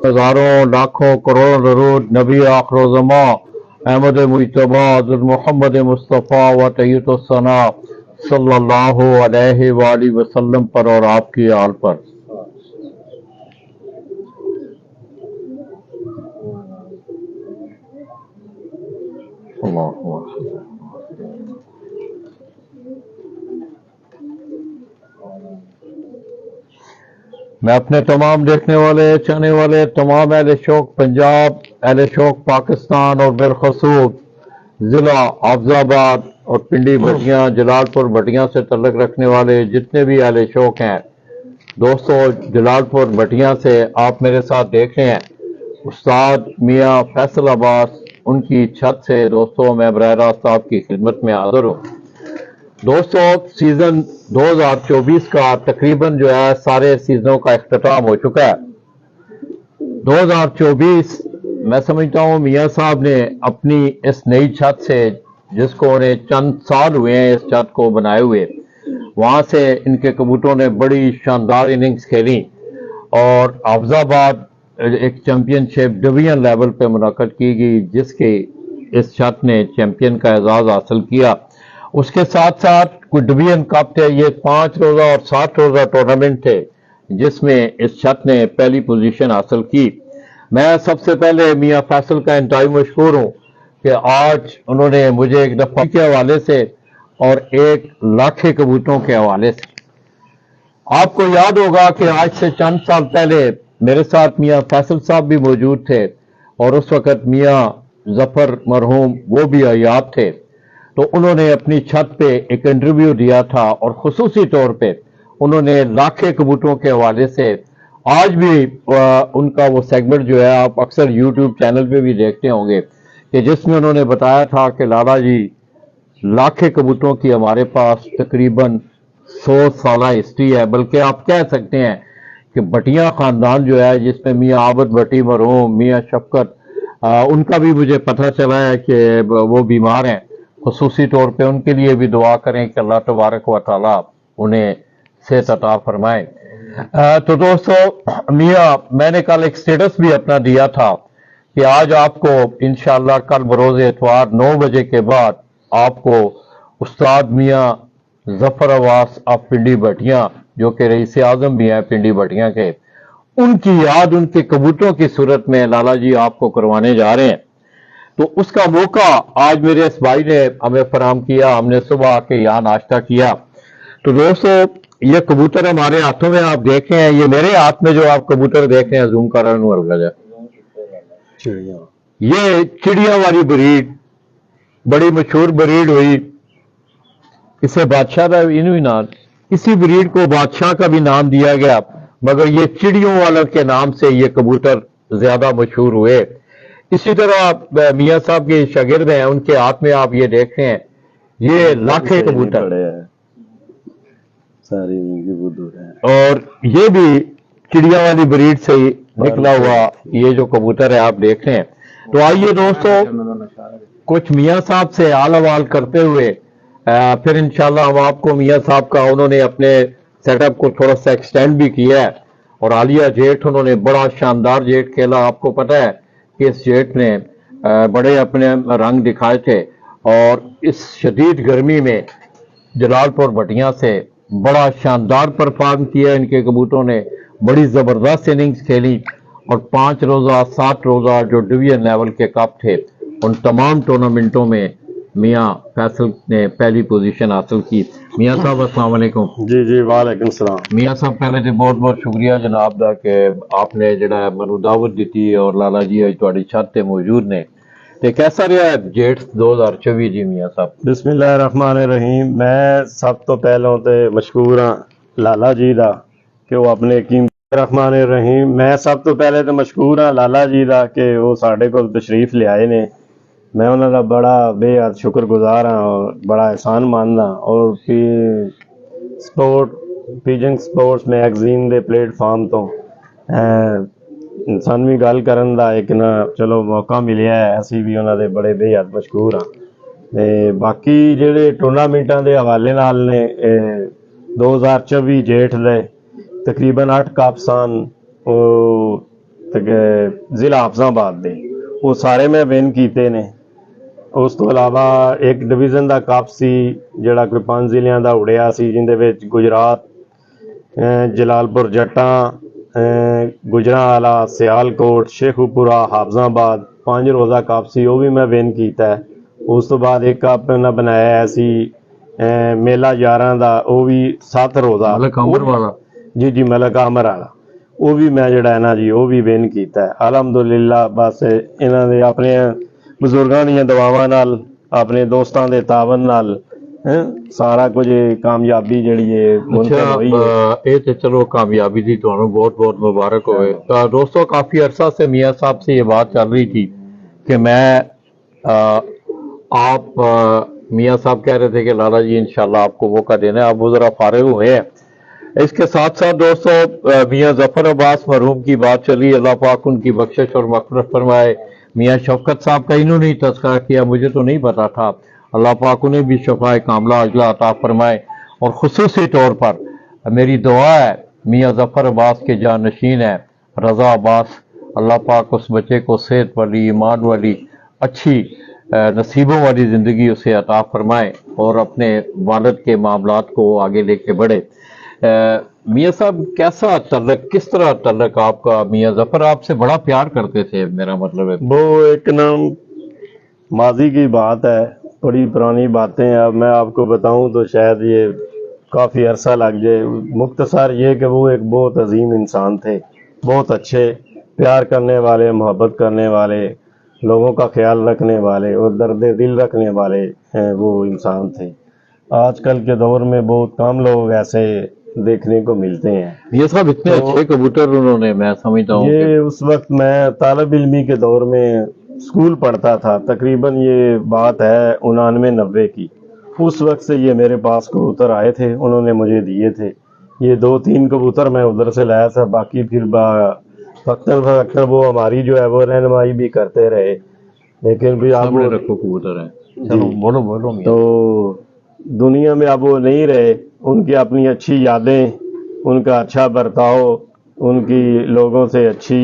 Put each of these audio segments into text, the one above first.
हजारों लाखों करोड़ों दरूद नबी आखिर-ओ-ज़मां अहमद मुज्तबा हज़रत मोहम्मद मुस्तफ़ा व तैय्यिबुस्सना सल्लल्लाहु अलैहि वसल्लम पर और आपकी आल पर। अल्लाहु अकबर। मैं अपने तमाम देखने वाले चाहने वाले तमाम अहले शौक पंजाब, अहले शौक पाकिस्तान और बिलखसूस ज़िला अफजाबाद और पिंडी भटियां जलालपुर भटियां से तल्लुक़ रखने वाले जितने भी अहले शौक हैं दोस्तों, जलालपुर भटियां से आप मेरे साथ देख रहे हैं उस्ताद मियाँ फैसल अब्बास, उनकी छत से दोस्तों मैं बराह रास्त आपकी खिदमत में हाजिर हूँ। दोस्तों, सीजन 2024 का तकरीबन जो है सारे सीजनों का इख्तिताम हो चुका है। 2024 मैं समझता हूँ मियाँ साहब ने अपनी इस नई छत से, जिसको उन्हें चंद साल हुए हैं इस छत को बनाए हुए, वहाँ से इनके कबूतरों ने बड़ी शानदार इनिंग्स खेली और अफजाबाद एक चैंपियनशिप डिवीजन लेवल पे मुनक़द की गई, जिसके इस छत ने चैंपियन का एजाज़ हासिल किया। उसके साथ साथ कुछ डिवीजन कप थे, ये 5 रोज़ा और 7 रोज़ा टूर्नामेंट थे जिसमें इस छत ने पहली पोजीशन हासिल की। मैं सबसे पहले मियाँ फैसल का इंतहाई मशहूर हूँ कि आज उन्होंने मुझे एक दफ़ा के हवाले से और एक लाखे कबूतरों के हवाले से, आपको याद होगा कि आज से चंद साल पहले मेरे साथ मियाँ फैसल साहब भी मौजूद थे और उस वक़्त मियाँ जफर मरहूम वो भी हयात थे। तो उन्होंने अपनी छत पे एक इंटरव्यू दिया था और खुसूसी तौर पे उन्होंने लाखे कबूतरों के हवाले से आज भी उनका वो सेगमेंट जो है आप अक्सर यूट्यूब चैनल पे भी देखते होंगे कि जिसमें उन्होंने बताया था कि लाला जी लाखे कबूतरों की हमारे पास तकरीबन 100 साल हिस्ट्री है, बल्कि आप कह सकते हैं कि भटिया खानदान जो है जिसमें मियाँ आबद भट्टी मरहूम, मियाँ शफकत, उनका भी मुझे पता चला है कि वो बीमार हैं। खुसूसी तौर पे उनके लिए भी दुआ करें कि अल्लाह तबारक व तआला उन्हें सेहत अता फरमाए। तो दोस्तों, मियाँ मैंने कल एक स्टेटस भी अपना दिया था कि आज आपको इंशाअल्लाह कल बरोज़ इतवार 9 बजे के बाद आपको उस्ताद मियाँ जफर अब्बास ऑफ पिंडी भटियां, जो कि रईस आज़म भी हैं पिंडी भटियां के, उनकी याद उनके कबूतरों की सूरत में लाला जी आपको करवाने जा रहे हैं। तो उसका मौका आज मेरे इस भाई ने हमें फराहम किया, हमने सुबह आके यहाँ नाश्ता किया। तो दोस्तों, ये कबूतर हमारे हाथों में आप देख रहे हैं, ये मेरे हाथ में जो आप कबूतर देख रहे हैं, जूम कर रहा है, ये चिड़िया वाली ब्रीड बड़ी मशहूर ब्रीड हुई, इसे बादशाह का भी नाम, इसी ब्रीड को बादशाह का भी नाम दिया गया, मगर ये चिड़ियों वाला के नाम से ये कबूतर ज्यादा मशहूर हुए। इसी तरह मियाँ साहब के शागिर्द हैं, उनके हाथ में आप ये देख रहे हैं, ये लाखे कबूतर और ये भी चिड़िया वाली ब्रीड से ही निकला हुआ ये जो कबूतर है आप देख रहे हैं। तो आइए दोस्तों, कुछ मियाँ साहब से हाल हवाल करते हुए फिर इंशाल्लाह हम आपको मियाँ साहब का, उन्होंने अपने सेटअप को थोड़ा सा एक्सटेंड भी किया है और आलिया जेठ उन्होंने बड़ा शानदार जेठ खेला। आपको पता है कि इस जेठ ने बड़े अपने रंग दिखाए थे और इस शदीद गर्मी में जलालपुर भटियां से बड़ा शानदार परफॉर्म किया इनके कबूतरों ने, बड़ी ज़बरदस्त इनिंग्स खेली और 5 रोज़ा 7 रोज़ा जो डिवीजन लेवल के कप थे उन तमाम टूर्नामेंटों में मियाँ फैसल ने पहली पोजीशन हासिल की। मियाँ साहब अस्सलाम वालेकुम। जी जी वालेकुम सलाम। मियाँ साहब पहले तो बहुत बहुत शुक्रिया जनाब दा कि आपने जड़ा मैनू दावत दी और लाला जी अज तुहाडी छत ते मौजूद ने। ते कैसा रहा जेठ 2024 जी मियाँ साहब? बिस्मिल्लाहिर्रहमानिर्रहीम। मैं सब तो पहलों ते मशकूर हाँ लाला जी दा कि वो अपने कीमती रहमानिर्रहीम। मैं सब तो पहले तो मशकूर हाँ लाला जी दा कि वो साढ़े को तशरीफ ले आए ने। मैं उन्होंने बड़ा बेहद शुक्रगुजार हाँ और बड़ा एहसान मानदा और पिजन स्पोर्ट्स मैगजीन दे प्लेटफार्म तो ਸਾਨੂੰ ਵੀ ਗੱਲ ਕਰਨ ਦਾ ਇੱਕ ਨਾ ਚਲੋ ਮੌਕਾ ਮਿਲਿਆ ਹੈ, ਅਸੀਂ ਵੀ ਉਹਨਾਂ ਦੇ ਬੜੇ ਬੇਹੱਦ ਮਸ਼ਕੂਰ ਹਾਂ। ਤੇ ਬਾਕੀ ਜਿਹੜੇ ਟੂਰਨਾਮੈਂਟਾਂ ਦੇ ਹਵਾਲੇ ਨਾਲ ਨੇ 2024 ਜੇਠ ਦੇ ਤਕਰੀਬਨ 8 ਕੱਪ ਸਨ, ਉਹ ਜ਼ਿਲ੍ਹਾ ਹਾਫਜ਼ਾਬਾਦ ਦੇ, ਉਹ ਸਾਰੇ ਮੈਂ ਵਿਨ ਕੀਤੇ ਨੇ। ਉਸ ਤੋਂ ਇਲਾਵਾ ਇੱਕ ਡਿਵੀਜ਼ਨ ਦਾ ਕੱਪ ਸੀ ਜਿਹੜਾ ਕੋਈ 5 ਜ਼ਿਲ੍ਹਿਆਂ ਦਾ ਉੜਿਆ ਸੀ, ਜਿਹਦੇ ਵਿੱਚ ਗੁਜਰਾਤ, ਜਲਾਲਪੁਰ ਜੱਟਾਂ, ਗੁਜਰਾਂਵਾਲਾ, ਸਿਆਲਕੋਟ, ਸ਼ੇਖੂਪੁਰਾ, ਹਾਫਜ਼ਾਬਾਦ 5 ਰੋਜ਼ਾ ਕੱਪ ਸੀ, ਉਹ ਵੀ ਮੈਂ ਵਿਨ ਕੀਤਾ। ਉਸ ਤੋਂ ਬਾਅਦ ਇੱਕ ਕੱਪ ਉਹਨਾਂ ਬਣਾਇਆ ਸੀ ਮੇਲਾ ਯਾਰਾਂ ਦਾ, ਉਹ ਵੀ 7 ਰੋਜ਼ਾ, ਮਲਕ ਅਮਰ ਵਾਲਾ, ਜੀ ਮਲਕ ਅਮਰ ਵਾਲਾ, ਉਹ ਵੀ ਮੈਂ ਜਿਹੜਾ ਹੈ ਨਾ ਜੀ ਉਹ ਵੀ ਵਿਨ ਕੀਤਾ। ਅਲਹਮਦੁਲਿਲਾ, ਬਸ ਇਹਨਾਂ ਦੇ ਆਪਣੇ ਬਜ਼ੁਰਗਾਂ ਦੀਆਂ ਦੁਆਵਾਂ ਨਾਲ, ਆਪਣੇ ਦੋਸਤਾਂ ਦੇ ਤਾਵਨ ਨਾਲ ਸਾਰਾ ਕੁਝ ਕਾਮਯਾਬੀ ਜਿਹੜੀ ਹੈ ਮੁਨਕਰ ਹੋਈ है। ये तो चलो कामयाबी थी, दोनों बहुत बहुत मुबारक हुए। तो दोस्तों, काफ़ी अरसा से मियाँ साहब से ये बात चल रही थी कि आप मियाँ साहब कह रहे थे कि लाला जी इंशाल्लाह आपको मौका देना है, आप वो ज़रा फारिग हुए हैं। इसके साथ साथ दोस्तों, मियाँ ज़फ़र अब्बास मरहूम की बात चली, अल्लाह पाक उनकी बख्शिश और मग़फ़िरत फरमाए। मियाँ शफ़क़त साहब का इन्होंने ही तज़किरा किया, मुझे तो नहीं पता था। अल्लाह पाक उन्हें भी शफ़ाए कामला अजला अता फरमाए। और ख़ुसूसी तौर पर मेरी दुआ है, मियाँ ज़फ़र अब्बास के जानशीन है रज़ा अब्बास, अल्लाह पाक उस बच्चे को सेहत वाली, ईमान वाली, अच्छी नसीबों वाली ज़िंदगी उसे अता फरमाए और अपने वालिद के मामलात को आगे लेके बढ़े। मियाँ साहब, कैसा तल्लक, किस तरह तल्लक आपका? मियाँ ज़फ़र आपसे बड़ा प्यार करते थे, मेरा मतलब है। वो एक नाम माजी की बात है, बड़ी पुरानी बातें हैं। अब मैं आपको बताऊं तो शायद ये काफ़ी अरसा लग जाए। मुख्तसर ये कि वो एक बहुत अजीम इंसान थे, बहुत अच्छे, प्यार करने वाले, मोहब्बत करने वाले, लोगों का ख्याल रखने वाले और दर्द दिल रखने वाले हैं वो इंसान थे। आजकल के दौर में बहुत कम लोग ऐसे देखने को मिलते हैं। ये सब इतने अच्छे कबूतर उन्होंने, मैं समझता हूँ ये उस वक्त मैं तालिब इल्मी के दौर में स्कूल पढ़ता था, तकरीबन ये बात है 99-90 की। उस वक्त से ये मेरे पास कबूतर आए थे, उन्होंने मुझे दिए थे। ये 2-3 कबूतर मैं उधर से लाया था, बाकी फिर फक्तन वो हमारी जो है वो रहनुमाई भी करते रहे। लेकिन भी आप रखो कबूतर है, चलो बोलो बोलो। तो दुनिया में अब वो नहीं रहे, उनकी अपनी अच्छी यादें, उनका अच्छा बर्ताव, उनकी लोगों से अच्छी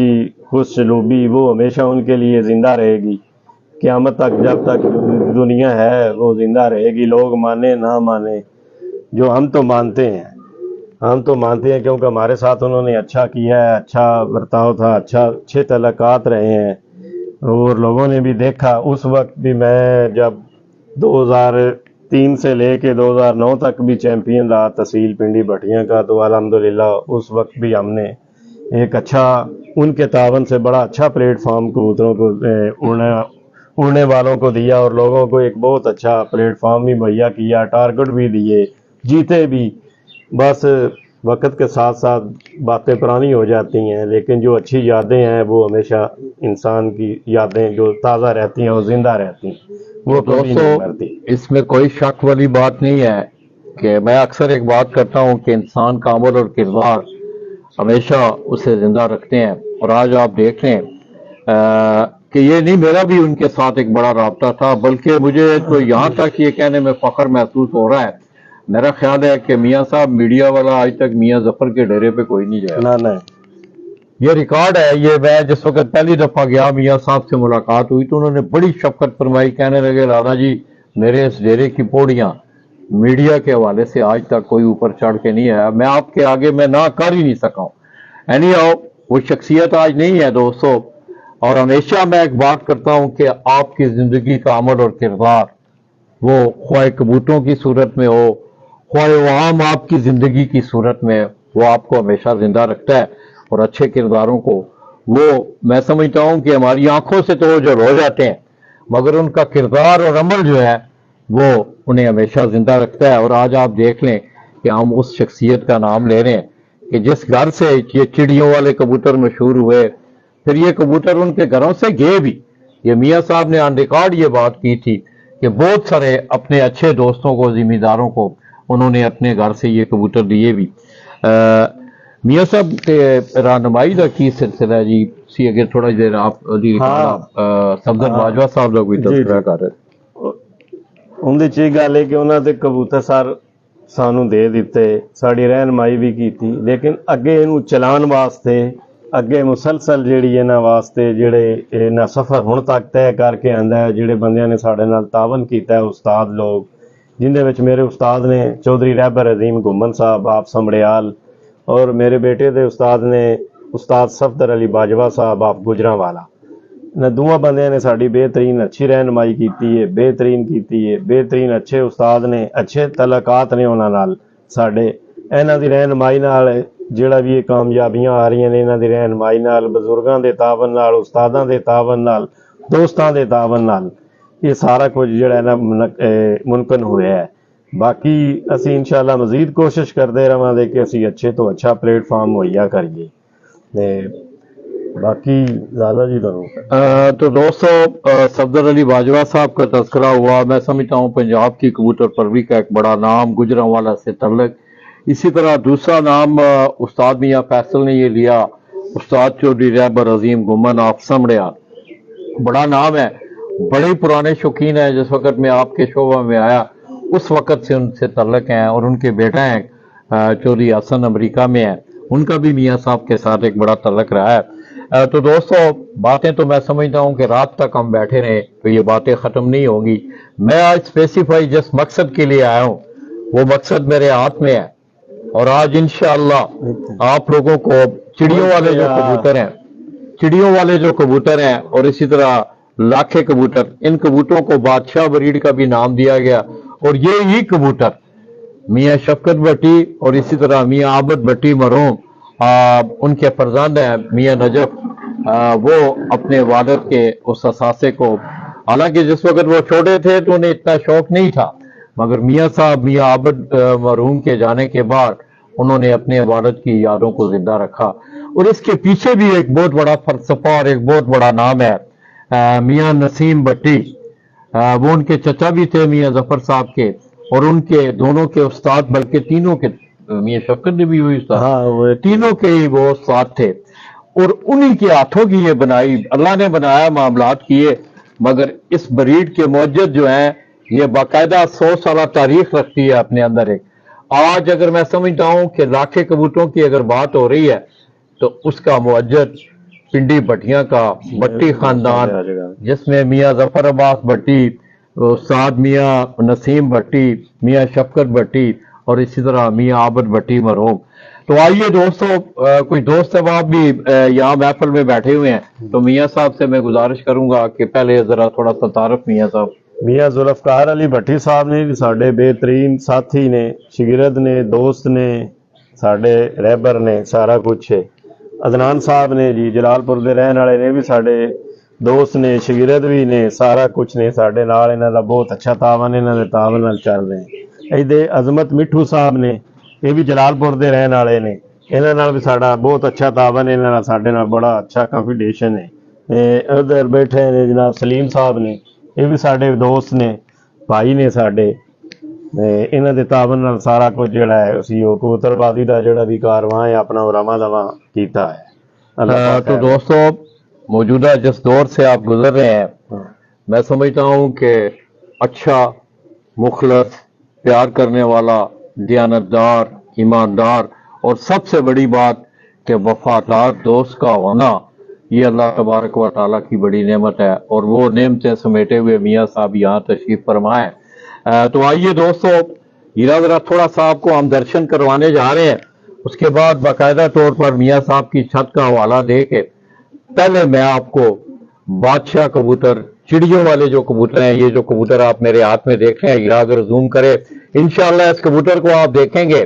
खुशसलूबी, वो हमेशा उनके लिए ज़िंदा रहेगी। क़यामत तक जब तक दुनिया है वो ज़िंदा रहेगी, लोग माने ना माने। जो हम तो मानते हैं, हम तो मानते हैं क्योंकि हमारे साथ उन्होंने अच्छा किया है, अच्छा बर्ताव था, अच्छे तल्लुकात रहे हैं और लोगों ने भी देखा। उस वक्त भी मैं जब 2003 से लेके 2009 तक भी चैम्पियन रहा तहसील पिंडी भटियां का, तो अल्हम्दुलिल्लाह उस वक्त भी हमने एक अच्छा, उनके तावन से बड़ा अच्छा प्लेटफॉर्म कबूतरों को उड़ने वालों को दिया और लोगों को एक बहुत अच्छा प्लेटफॉर्म भी मुहैया किया, टारगेट भी दिए, जीते भी। बस वक्त के साथ साथ बातें पुरानी हो जाती हैं, लेकिन जो अच्छी यादें हैं वो हमेशा इंसान की यादें जो ताज़ा रहती हैं, वो जिंदा रहती हैं, वो कभी नहीं मरती। इसमें कोई शक वाली बात नहीं है कि मैं अक्सर एक बात करता हूँ कि इंसान का अमल और किरदार हमेशा उसे जिंदा रखते हैं। और आज आप देख लें कि ये नहीं, मेरा भी उनके साथ एक बड़ा राब्ता था, बल्कि मुझे तो यहाँ तक ये कहने में फख्र महसूस हो रहा है, मेरा ख्याल है कि मियाँ साहब मीडिया वाला आज तक मियाँ ज़फ़र के डेरे पे कोई नहीं गया। ना ये रिकॉर्ड है। ये मैं जिस वक्त पहली दफ़ा गया, मियाँ साहब से मुलाकात हुई तो उन्होंने बड़ी शफ़क़त फरमाई, कहने लगे लाला जी मेरे इस डेरे की पौड़ियाँ मीडिया के हवाले से आज तक कोई ऊपर चढ़ के नहीं आया, मैं आपके आगे मैं ना कर ही नहीं सका हूँ। यानी वो शख्सियत आज नहीं है दोस्तों। और हमेशा मैं एक बात करता हूँ कि आपकी ज़िंदगी का अमल और किरदार, वो ख्वाह कबूतरों की सूरत में हो, ख्वाह आम आपकी ज़िंदगी की सूरत में, वो आपको हमेशा ज़िंदा रखता है। और अच्छे किरदारों को वो मैं समझता हूँ कि हमारी आंखों से तो वो जब हो जाते हैं, मगर उनका किरदार और अमल जो है वो उन्हें हमेशा ज़िंदा रखता है। और आज आप देख लें कि हम उस शख्सियत का नाम ले रहे हैं कि जिस घर से ये चिड़ियों वाले कबूतर मशहूर हुए, फिर ये कबूतर उनके घरों से गए भी। ये मियाँ साहब ने ऑन रिकॉर्ड ये बात की थी कि बहुत सारे अपने अच्छे दोस्तों को, जिम्मेदारों को उन्होंने अपने घर से ये कबूतर दिए भी। मियाँ साहब के रहनुमाई का की सिलसिला है जी? सी अगर थोड़ा देर आप सफदर बाजवा साहब लोग भी तस्करा कर रहे ਉਹਦੇ 'ਚ ਇਹ ਗੱਲ ਹੈ ਕਿ ਉਹਨਾਂ ਦੇ ਕਬੂਤਰ ਸਰ ਸਾਨੂੰ ਦੇ ਦਿੱਤੇ, ਸਾਡੀ ਰਹਿਨਮਾਈ ਵੀ ਕੀਤੀ, ਲੇਕਿਨ ਅੱਗੇ ਇਹਨੂੰ ਚਲਾਉਣ ਵਾਸਤੇ ਅੱਗੇ ਮੁਸਲਸਲ ਜਿਹੜੀ ਇਹਨਾਂ ਵਾਸਤੇ ਜਿਹੜੇ ਇਹਨਾਂ ਸਫ਼ਰ ਹੁਣ ਤੱਕ ਤੈਅ ਕਰਕੇ ਆਂਦਾ ਹੈ, ਜਿਹੜੇ ਬੰਦਿਆਂ ਨੇ ਸਾਡੇ ਨਾਲ ਤਾਵਨ ਕੀਤਾ ਹੈ, ਉਸਤਾਦ ਲੋਕ, ਜਿਨਦੇ ਵਿੱਚ ਮੇਰੇ ਉਸਤਾਦ ਨੇ ਚੌਧਰੀ ਰਹਿਬਰ ਅਜ਼ੀਮ ਗੁੰਮਨ ਸਾਹਿਬ ਆਪ ਸਮੜਿਆਲ, ਔਰ ਮੇਰੇ ਬੇਟੇ ਦੇ ਉਸਤਾਦ ਨੇ ਉਸਤਾਦ ਸਫਦਰ ਅਲੀ ਬਾਜਵਾ ਸਾਹਿਬ ਆਪ ਗੁਜਰਾਂਵਾਲਾ। ਇਹਨਾਂ ਦੋਵਾਂ ਬੰਦਿਆਂ ਨੇ ਸਾਡੀ ਬਿਹਤਰੀਨ ਅੱਛੀ ਰਹਿਨਮਾਈ ਕੀਤੀ ਹੈ, ਬਿਹਤਰੀਨ ਅੱਛੇ ਉਸਤਾਦ ਨੇ, ਅੱਛੇ ਤਲਕਾਤ ਨੇ ਉਹਨਾਂ ਨਾਲ ਸਾਡੇ। ਇਹਨਾਂ ਦੀ ਰਹਿਨਮਾਈ ਨਾਲ ਜਿਹੜਾ ਵੀ ਇਹ ਕਾਮਯਾਬੀਆਂ ਆ ਰਹੀਆਂ ਨੇ, ਇਹਨਾਂ ਦੀ ਰਹਿਨਮਾਈ ਨਾਲ, ਬਜ਼ੁਰਗਾਂ ਦੇ ਤਾਵਨ ਨਾਲ, ਉਸਤਾਦਾਂ ਦੇ ਤਾਵਨ ਨਾਲ, ਦੋਸਤਾਂ ਦੇ ਤਾਵਨ ਨਾਲ ਇਹ ਸਾਰਾ ਕੁਝ ਜਿਹੜਾ ਨਾ ਮੁਮਕਿਨ ਹੋਇਆ ਹੈ। ਬਾਕੀ ਅਸੀਂ ਇਨਸ਼ਾਅੱਲਾ ਮਜ਼ੀਦ ਕੋਸ਼ਿਸ਼ ਕਰਦੇ ਰਹਾਂਗੇ ਕਿ ਅਸੀਂ ਅੱਛੇ ਤੋਂ अच्छा प्लेटफॉर्म मुहैया करिए। बाकी ज़्यादा जी तो दोस्तों, सफदर अली बाजवा साहब का तज़किरा हुआ। मैं समझता हूँ पंजाब की कबूतर परवरी का एक बड़ा नाम गुजरांवाला से तल्लक। इसी तरह दूसरा नाम उस्ताद मियाँ फैसल ने ये लिया, उस्ताद चौधरी रहबर अजीम गुम्मन आप समड़िया। बड़ा नाम है, बड़े ही पुराने शौकीन है। जिस वक्त मैं आपके शोबा में आया उस वक़्त से उनसे तल्लक हैं, और उनके बेटा हैं चौधरी हसन अमेरिका में है, उनका भी मियाँ साहब के साथ एक बड़ा तल्लक रहा है। तो दोस्तों, बातें तो मैं समझता हूँ कि रात तक हम बैठे रहे तो ये बातें ख़त्म नहीं होंगी। मैं आज स्पेसिफाई जिस मकसद के लिए आया हूँ वो मकसद मेरे हाथ में है, और आज इंशाअल्लाह आप लोगों को चिड़ियों वाले जो कबूतर हैं और इसी तरह लाखे कबूतर, इन कबूतरों को बादशाह ब्रीड का भी नाम दिया गया। और ये ही कबूतर मियाँ शफकत भट्टी और इसी तरह मियाँ आबद भट्टी मरहूम, उनके फरजंद हैं मियाँ नजफ, वो अपने वालिद के उस असासे को, हालांकि जिस वक्त वो छोटे थे तो उन्हें इतना शौक नहीं था, मगर मियाँ साहब मियाँ आबद मरहूम के जाने के बाद उन्होंने अपने वालिद की यादों को जिंदा रखा। और इसके पीछे भी एक बहुत बड़ा फलसफा और एक बहुत बड़ा नाम है मियाँ नसीम भट्टी। वो उनके चचा भी थे मियाँ जफर साहब के, और उनके दोनों के उस्ताद, बल्कि तीनों के, मियाँ शफकत ने भी हुई उस्ताद, हाँ, तीनों के ही वो उस्ताद थे। और उन्हीं के हाथों की ये बनाई, अल्लाह ने बनाया, मामलात किए। मगर इस ब्रीड के मौजूद जो है ये बाकायदा 100 साल तारीख रखती है अपने अंदर। एक आज अगर मैं समझता हूँ कि लाखे कबूतरों की अगर बात हो रही है तो उसका मौजूद पिंडी भट्टियां का भट्टी खानदान, जिसमें मियाँ जफर अब्बास भट्टी, उस्ताद मियाँ नसीम भट्टी, मियाँ शफकत भट्टी और इसी तरह मियाँ आबद भट्टी मरहूम। तो आइए दोस्तों, कोई दोस्त अहबाब भी यहाँ महफिल में बैठे हुए हैं, तो मियाँ साहब से मैं गुजारिश करूंगा कि पहले जरा थोड़ा सा तारुफ। मियाँ साहब, मियाँ जुल्फकार अली भट्टी साहब ने भी साढ़े बेहतरीन साथी ने, शिगिरद ने, दोस्त ने, साढ़े रहबर ने, सारा कुछ है। अदनान साहब ने जी जलालपुर दे रहने वाले ने भी साढ़े दोस्त ने, शिगिरद भी ने, सारा कुछ ने साढ़े नाल। इन्हां दा बहुत अच्छा तावन, इन्हां दे तावन नाल चल रहे हैं। इहदे अजमत मिठू साहब ने, ये भी जलालपुर दे रहने वाले ने, इन्हां नाल भी साडा बहुत अच्छा तावन, इन्हां नाल साडे नाल बड़ा अच्छा कॉन्फिडेशन है। उधर बैठे ने जनाब सलीम साहब ने, ये भी साडे दोस्त ने, भाई ने साडे। इन्हां दे तावन नाल सारा कुछ जिहड़ा है असीं कबूतरबाजी दा जिहड़ा भी कारवां है अपना रवां दवां कीता है। तो दोस्तों, मौजूदा जिस दौर से आप गुजर रहे हैं, मैं समझता हूँ कि अच्छा, मुखलस, प्यार करने वाला, दियानतदार, ईमानदार और सबसे बड़ी बात कि वफादार दोस्त का होना, ये अल्लाह तबारक व तआला की बड़ी नेमत है। और वो नेमतें समेटे हुए मियाँ साहब यहाँ तशरीफ फरमाए। तो आइए दोस्तों, हीरा थोड़ा सा आपको हम दर्शन करवाने जा रहे हैं। उसके बाद बाकायदा तौर पर मियाँ साहब की छत का हवाला दे के पहले मैं आपको बादशाह कबूतर, चिड़ियों वाले जो कबूतर हैं, ये जो कबूतर आप मेरे हाथ में देख रहे हैं, हीरा अगर जूम करे, इंशाल्लाह इस कबूतर को आप देखेंगे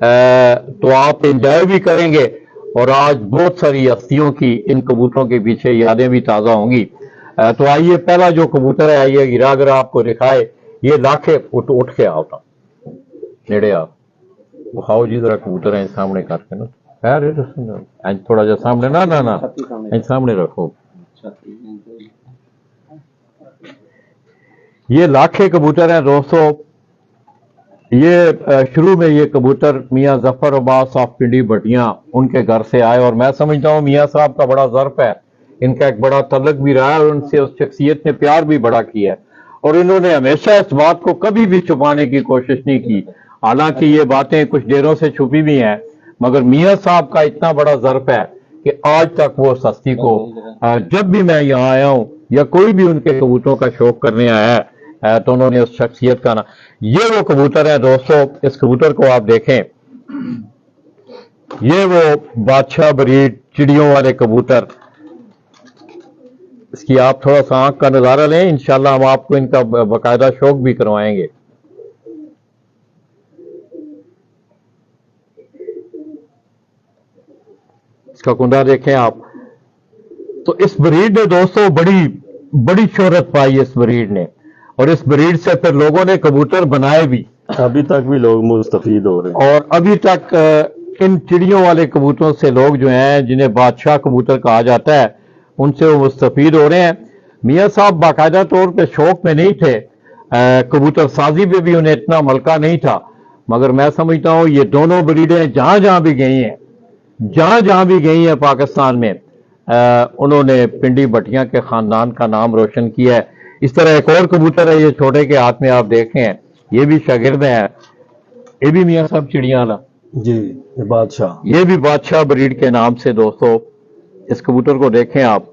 तो आप एंजॉय भी करेंगे। और आज बहुत सारी हस्तियों की इन कबूतरों के पीछे यादें भी ताज़ा होंगी। तो आइए, पहला जो कबूतर है, आइए हीरा अगर आपको दिखाए, ये लाखे उठ के आओ ना, नेड़े आओ, खाओ जी जरा कबूतर है सामने करके ना, थोड़ा जा सामने ना ना ना सामने रखो। ये लाखे कबूतर हैं दोस्तों। ये शुरू में ये कबूतर मियाँ जफर अब्बास ऑफ पिंडी भट्टियां, उनके घर से आए। और मैं समझता हूँ मियाँ साहब का बड़ा ज़र्फ है, इनका एक बड़ा तल्लक भी रहा है और उनसे उस शख्सियत ने प्यार भी बड़ा किया है। और इन्होंने हमेशा इस बात को कभी भी छुपाने की कोशिश नहीं की, हालांकि ये बातें कुछ देरों से छुपी भी हैं, मगर मियाँ साहब का इतना बड़ा ज़र्फ है کہ آج تک وہ اس ہستی کو جب بھی میں یہاں آیا ہوں یا کوئی بھی ان کے کبوتروں کا شوق کرنے آیا ہے تو انہوں نے اس شخصیت کا یہ وہ کبوتر ہے دوستو. اس کبوتر کو آپ دیکھیں, یہ وہ بادشاہ بریڈ چڑیوں والے کبوتر. اس کی آپ تھوڑا سا آنکھ کا نظارہ لیں, انشاءاللہ ہم آپ کو ان کا باقاعدہ شوق بھی کروائیں گے. اس کا کنڈا دیکھیں آپ. تو اس بریڈ نے دوستو بڑی شہرت پائی اس بریڈ نے, اور اس بریڈ سے پھر لوگوں نے کبوتر بنائے بھی, ابھی تک بھی لوگ مستفید ہو رہے ہیں. اور ابھی تک ان چڑیوں والے کبوتروں سے لوگ جو ہیں جنہیں بادشاہ کبوتر کہا جاتا ہے ان سے وہ مستفید ہو رہے ہیں. میاں صاحب باقاعدہ طور پہ شوق میں نہیں تھے, کبوتر سازی پہ بھی انہیں اتنا ملکہ نہیں تھا, مگر میں سمجھتا ہوں یہ دونوں بریڈیں جہاں بھی گئی ہیں پاکستان میں, انہوں نے پنڈی بٹیاں کے خاندان کا نام روشن کیا ہے. اس طرح ایک اور کبوتر ہے یہ چھوٹے کے ہاتھ میں, آپ دیکھیں ہیں یہ بھی شاگرد ہے, یہ بھی میاں صاحب چڑیاں والا, جی یہ بادشاہ, یہ بھی بادشاہ بریڈ کے نام سے دوستو. اس کبوتر کو دیکھیں آپ.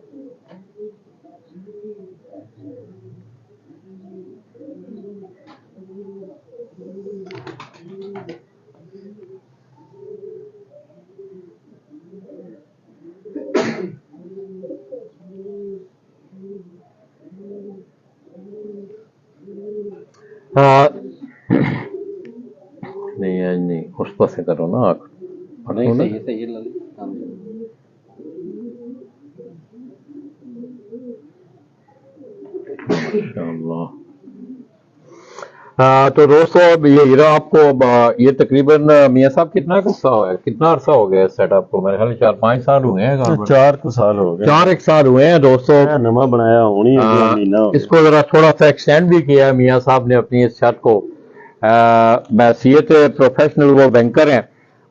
نہیں اس پر سے کرو نا, تو دوستو اب یہ ہیرا آپ کو یہ تقریباً میاں صاحب کتنا عرصہ ہو گیا سیٹ اپ کو؟ میرے خیال 4-5 سال ہوئے ہیں, 4 سال ہو گئے, 4 سال ہوئے ہیں دوستو. نواں بنایا ہونی اس کو ذرا تھوڑا سا ایکسٹینڈ بھی کیا ہے میاں صاحب نے اپنی اس چھت کو. بحیثیت پروفیشنل وہ بینکر ہیں,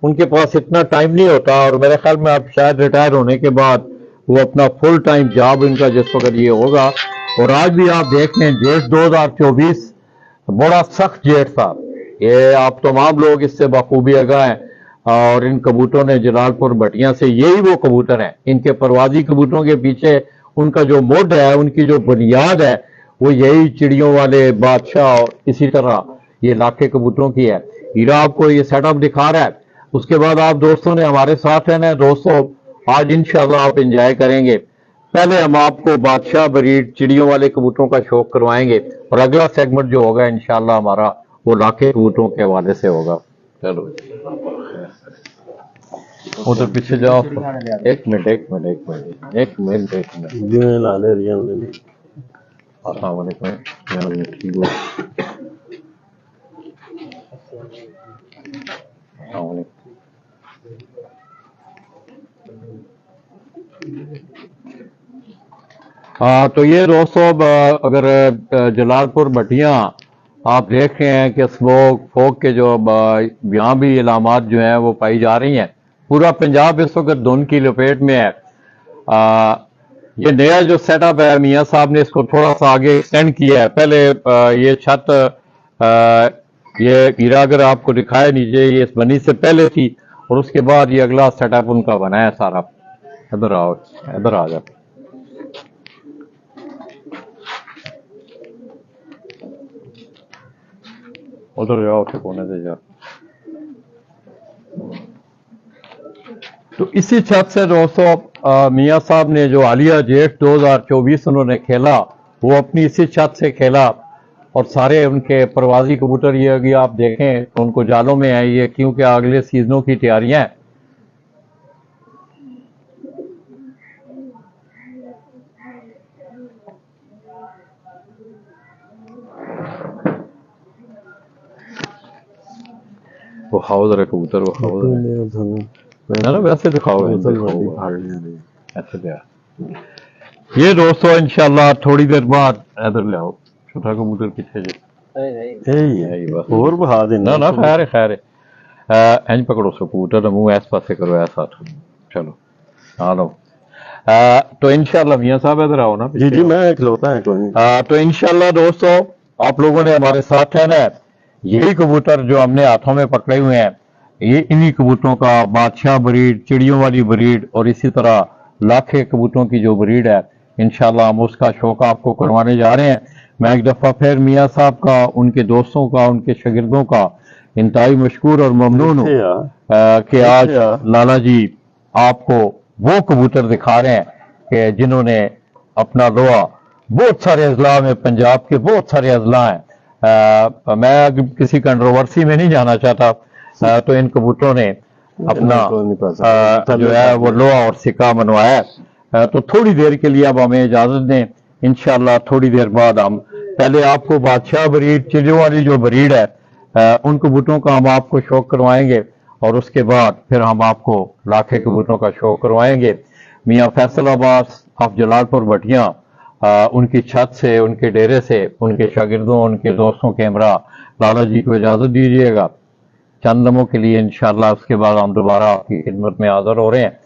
ان کے پاس اتنا ٹائم نہیں ہوتا, اور میرے خیال میں اب شاید ریٹائر ہونے کے بعد وہ اپنا فل ٹائم جاب ان کا جس وقت یہ ہوگا. اور آج بھی آپ دیکھ لیں جیٹ 2024 بڑا سخت جیٹ تھا, یہ آپ تمام لوگ اس سے بخوبی آگاہ ہیں. اور ان کبوتروں نے جلال پور بٹیاں سے, یہی وہ کبوتر ہیں, ان کے پروازی کبوتروں کے پیچھے ان کا جو مڈ ہے, ان کی جو بنیاد ہے وہ یہی چڑیوں والے بادشاہ اور اسی طرح یہ لاکھے کبوتروں کی ہے. ہیرا آپ کو یہ سیٹ اپ دکھا رہا ہے, اس کے بعد آپ دوستوں نے ہمارے ساتھ رہنا ہے. دوستوں آج انشاءاللہ آپ انجوائے کریں گے. پہلے ہم آپ کو بادشاہ بریڈ چڑیوں والے کبوتروں کا شوق کروائیں گے, اور اگلا سیگمنٹ جو ہوگا انشاءاللہ ہمارا وہ لاکھے کبوتروں کے حوالے سے ہوگا. چلو ادھر پیچھے جاؤ, ایک منٹ السلام علیکم. تو یہ دوستو اگر جلال پور بٹیاں آپ دیکھ رہے ہیں کہ اسموک فوک کے جو یہاں بھی علامات جو ہیں وہ پائی جا رہی ہیں, پورا پنجاب اس وقت دھند کی لپیٹ میں ہے. یہ نیا جو سیٹ اپ ہے میاں صاحب نے اس کو تھوڑا سا آگے ایکسٹینڈ کیا ہے. پہلے یہ چھت یہ ہیرا اگر آپ کو دکھائے نیچے, یہ اس بنی سے پہلے تھی, اور اس کے بعد یہ اگلا سیٹ اپ ان کا بنا ہے سارا. ادھر آؤ, ادھر آ جاؤ. ادھر جاؤ, کونے سے جاؤ. تو اسی چھت سے دوستو میاں صاحب نے جو عالیہ جیٹ 2024 انہوں نے کھیلا وہ اپنی اسی چھت سے کھیلا, اور سارے ان کے پروازی کبوتر یہ ابھی آپ دیکھیں تو ان کو جالوں میں آئی ہے, کیونکہ اگلے سیزنوں کی تیاریاں ہیں. وہ کھاؤ ذرا کبوتر, وہ کھاؤ ذرا, ویسے دکھاؤ, ایسے دیا. یہ دوستو انشاءاللہ تھوڑی دیر بعد ادھر لے آؤ, چھوٹا کبوتر پیچھے جی اور بہا دینا نا. خیر اینج پکڑو سو کبوتر, منہ ایس پاسے کرو, ایسا. چلو آ لو. تو انشاءاللہ میاں صاحب ادھر آؤ نا. جی میں کھلوتا ہے. تو انشاءاللہ دوستو آپ لوگوں نے ہمارے ساتھ رہنا ہے. یہی کبوتر جو ہم نے ہاتھوں میں پکڑے ہوئے ہیں ये इन्हीं कबूतरों का बादशाह ब्रीड, चिड़ियों वाली ब्रीड और इसी तरह लाखे कबूतरों की जो ब्रीड है, इंशाल्लाह हम उसका शौक आपको करवाने जा रहे हैं। मैं एक दफ़ा फिर मियाँ साहब का, उनके दोस्तों का, उनके शागिर्दों का इंतहाई मशकूर और ममनून हूँ कि आज लाला जी आपको वो कबूतर दिखा रहे हैं कि जिन्होंने अपना लोहा, बहुत सारे अजला में, पंजाब के बहुत सारे अजला हैं। मैं किसी कंट्रोवर्सी में नहीं जाना चाहता, तो इन कबूतरों ने अपना जो है वो लोहा और सिक्का मनवाया है। तो थोड़ी देर के लिए अब हमें इजाजत दें, इंशाल्लाह थोड़ी देर बाद हम पहले आपको बादशाह ब्रीड, चिड़ियों वाली जो ब्रीड है, उन कबूतरों का हम आपको शौक करवाएंगे और उसके बाद फिर हम आपको लाखे कबूतरों का शौक करवाएंगे। मियाँ फैसल अब्बास ऑफ जलालपुर भटिया, उनकी छत से, उनके डेरे से, उनके शागिर्दों, उनके दोस्तों के हमरा लाला जी को इजाजत दीजिएगा चंद लम्हों के लिए। इंशाल्लाह उसके बाद हम दोबारा आपकी खिदमत में हाजिर हो रहे हैं।